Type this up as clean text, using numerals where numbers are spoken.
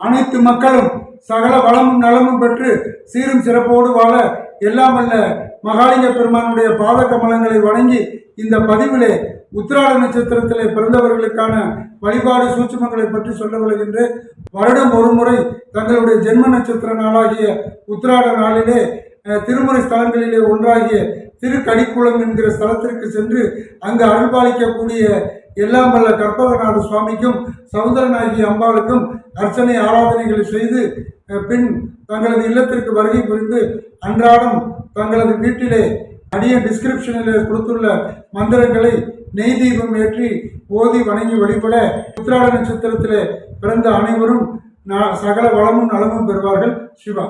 அனைத்து மக்களும் சகல வளமும் நலமும் பெற்று சீரும் சிறப்போடு வாழ எல்லாம் வல்ல மகாலிங்க பெருமானுடைய பாத கமலங்களை வணங்கி இந்த பதிவிலே உத்திராட நட்சத்திரத்திலே பிறந்தவர்களுக்கான வழிபாடு சூட்சுமங்களை பற்றி சொல்ல விளைகின்ற வருடம் ஒரு முறை தங்களுடைய ஜென்ம நட்சத்திர நாளாகிய உத்திராட நாளிலே திருமுறை ஸ்தலங்களிலே ஒன்றாகிய திருக்கடிக்குளம் என்கிற ஸ்தலத்திற்கு சென்று அங்கு அருள்பாலிக்கக்கூடிய எல்லாம் வல்ல கற்பகநாத சுவாமிக்கும் சௌந்தரநாயகி அம்பாளுக்கும் அர்ச்சனை ஆராதனைகளை செய்து பின் தங்களது இல்லத்திற்கு வருகை புரிந்து அன்றாடம் தங்களது வீட்டிலே அடிய டிஸ்கிரிப்ஷனில் கொடுத்துள்ள மந்திரங்களை நெய் தீபம் ஏற்றி ஓதி வணங்கி வழிபட உத்திராட நட்சத்திரத்திலே பிறந்த அனைவரும் சகல வளமும் நலமும் பெறுவார்கள். சிவா.